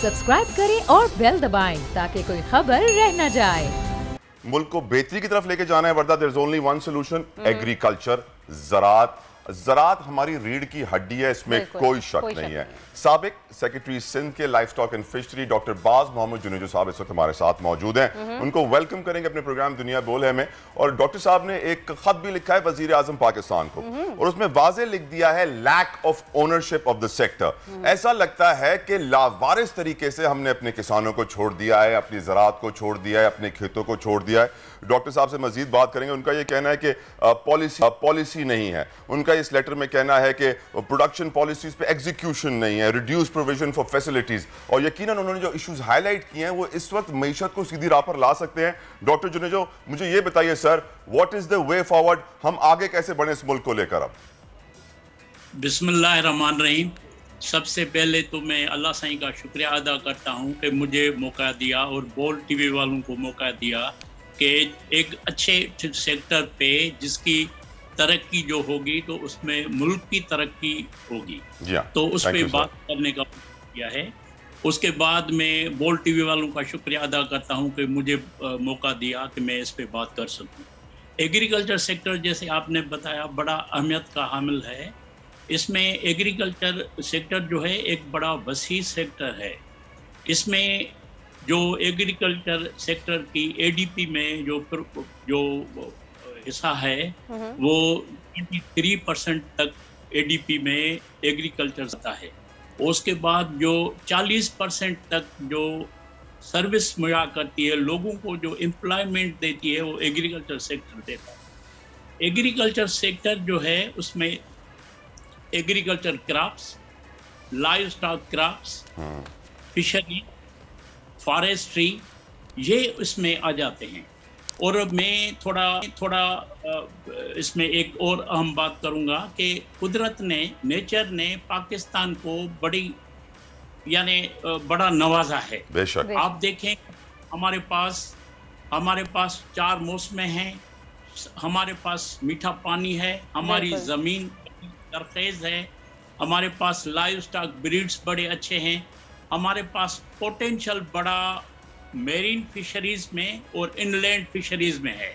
Subscribe करें और bell दबाएं ताकि कोई खबर रह न जाए। मुल्क को बेहतरी की तरफ लेके जाना है, वरना there is only one solution, agriculture, ज़राअत। ज़राअत हमारी रीढ़ की हड्डी है, इसमें कोई शक नहीं है। साबिक सेक्रेटरी सिंध के life stock and fishery doctor बाज मोहम्मद जुनेजो साहब इस वक्त हमारे साथ मौजूद हैं। उनको वेलकम करेंगे अपने प्रोग्राम दुनिया बोल है में। और डॉक्टर साहब ने एक खत भी लिखा है वजीर आजम पाकिस्तान को, और उसमें वाज़े लिख दिया है lack of ownership of the sector. ऐसा लगता है कि लावारिस तरीके से हमने अपने किसानों को छोड़ दिया है, अपनी ज़राअत को छोड़ दिया है, अपने खेतों को छोड़ दिया है। डॉक्टर साहब से मजीद बात करेंगे। उनका यह कहना है कि पॉलिसी नहीं है। उनका इस लेटर में कहना है कि प्रोडक्शन पॉलिसीज पे एग्जीक्यूशन नहीं है, रिड्यूस प्रोविजन फॉर फैसिलिटीज, और यकीनन उन्होंने जो इश्यूज हाईलाइट किए हैं वो इस वक्त मईशत को सीधी राह पर ला सकते हैं। डॉक्टर जुनेजो, मुझे ये बताइए sir, what is the way forward? हम आगे कैसे बढ़े इस मुल्क को लेकर? अब बिस्मिल्लाहिर्रहमानिर्रहीम। सबसे पहले तो मैं अल्लाह साईं का शुक्रिया अदा करता हूँ कि मुझे मौका दिया और बोल टीवी वालों को मौका दिया कि एक अच्छे सेक्टर पे जिसकी तरक्की जो होगी तो उसमें मुल्क की तरक्की होगी, तो उस पर बात करने का किया है। उसके बाद मैं बोल टीवी वालों का शुक्रिया अदा करता हूं कि मुझे मौका दिया कि मैं इस पे बात कर सकूं। एग्रीकल्चर सेक्टर जैसे आपने बताया बड़ा अहमियत का हामिल है। इसमें एग्रीकल्चर सेक्टर जो है एक बड़ा वसी सेक्टर है। इसमें जो एग्रीकल्चर सेक्टर की एडीपी में जो हिस्सा है वो 23% तक एडीपी में एग्रीकल्चर आता है। उसके बाद जो 40% तक जो सर्विस मुहैया करती है, लोगों को जो एम्प्लॉयमेंट देती है, वो एग्रीकल्चर सेक्टर देता है। एग्रीकल्चर सेक्टर जो है उसमें agriculture crops, live stock crops, fishery, forestry, ये इसमें आ जाते हैं। और मैं थोड़ा इसमें एक और अहम बात करूंगा कि कुदरत ने, नेचर ने पाकिस्तान को बड़ा नवाजा है। बेशक आप देखें, हमारे पास 4 मौसमें हैं, हमारे पास मीठा पानी है, हमारी ज़मीन सरखेज़ है, हमारे पास लाइव स्टॉक ब्रीड्स बड़े अच्छे हैं, हमारे पास पोटेंशियल बड़ा मेरीन फिशरीज में और इनलैंड फिशरीज में है।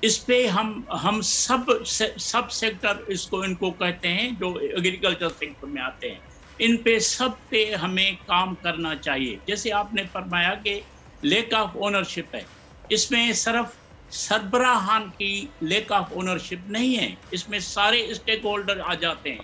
इस पे हम सब सेक्टर इनको कहते हैं जो एग्रीकल्चर सेक्टर में आते हैं। इन पे सब पे हमें काम करना चाहिए। जैसे आपने फरमाया कि लेक ऑफ ओनरशिप है, इसमें सिर्फ सरबराहान की लेक ऑफ ओनरशिप नहीं है, इसमें सारे स्टेक होल्डर आ जाते हैं।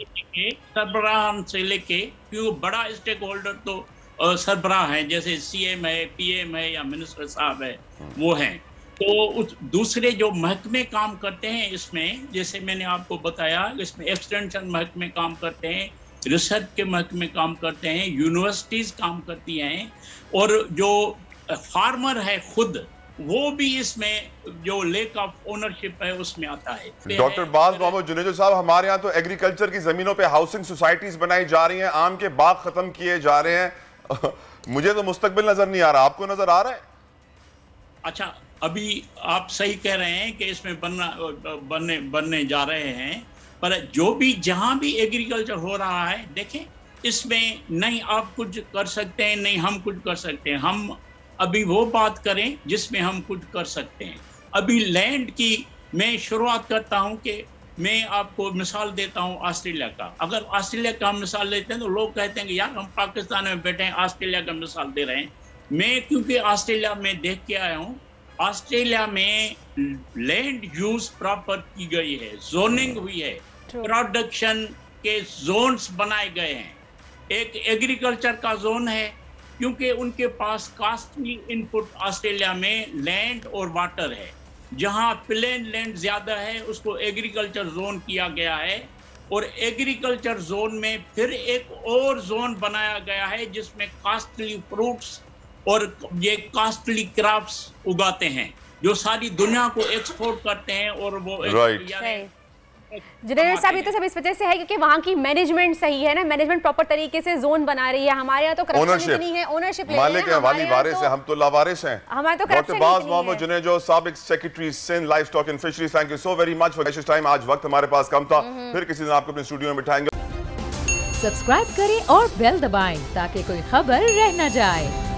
इसमें सरबराहान से लेके, क्योंकि बड़ा स्टेक होल्डर तो सरबराह हैं, जैसे सीएम है, पीएम है या मिनिस्टर साहब है, वो हैं। तो उस दूसरे जो महकमे काम करते हैं इसमें, जैसे मैंने आपको बताया, इसमें एक्सटेंशन महकमे काम करते हैं, रिसर्च के महकमे काम करते हैं, यूनिवर्सिटीज़ काम करती हैं, और जो फार्मर है खुद वो भी इसमें जो लेक ऑफ ओनरशिप है उसमें आता है। डॉक्टर बाज मोहम्मद जुनेजो साहब, हमारे यहाँ तो एग्रीकल्चर की जमीनों पे हाउसिंग सोसाइटीज बनाई जा रही हैं, आम के बाग खत्म किए जा रहे हैं। मुझे तो मुस्तकबिल नजर नहीं आ रहा, आपको नजर आ रहा है? अच्छा, अभी आप सही कह रहे हैं कि इसमें बनने जा रहे हैं, पर जो भी जहां भी एग्रीकल्चर हो रहा है, देखें इसमें नहीं आप कुछ कर सकते हैं, नहीं हम कुछ कर सकते हैं। हम अभी वो बात करें जिसमें हम कुछ कर सकते हैं। अभी लैंड की मैं शुरुआत करता हूं कि मैं आपको मिसाल देता हूं ऑस्ट्रेलिया का। अगर ऑस्ट्रेलिया का हम मिसाल लेते हैं तो लोग कहते हैं कि यार हम पाकिस्तान में बैठे हैं, ऑस्ट्रेलिया का मिसाल दे रहे हैं। मैं क्योंकि ऑस्ट्रेलिया में देख के आया हूं, ऑस्ट्रेलिया में लैंड यूज प्रॉपर की गई है, जोनिंग हुई है, प्रोडक्शन के जोन्स बनाए गए हैं। एक एग्रीकल्चर का जोन है, क्योंकि उनके पास कास्टली इनपुट ऑस्ट्रेलिया में लैंड और वाटर है। जहां प्लेन लैंड ज्यादा है उसको एग्रीकल्चर जोन किया गया है, और एग्रीकल्चर जोन में फिर एक और जोन बनाया गया है जिसमें कास्टली फ्रूट्स और ये कास्टली क्रॉप्स उगाते हैं जो सारी दुनिया को एक्सपोर्ट करते हैं। और वो जुनेजो साहब, ये तो सब इस वजह से है क्योंकि वहाँ की मैनेजमेंट सही है ना, मैनेजमेंट प्रॉपर तरीके से जोन बना रही है। हमारे यहाँ तो करप्शन इतनी है, ओनरशिप मालिक है, वाली वारिस है, हम तो लावारिस हैं। हमारे तो डॉक्टर बाज मोहम्मद जुनेजो, साबिक secretary Sindh livestock and fisheries, thank you so very much for this time. आज वक्त हमारे पास कम था, फिर किसी दिन आपको अपने स्टूडियो में बिठाएंगे। सब्सक्राइब करें और बेल दबाएं ताकि कोई खबर रह न जाए।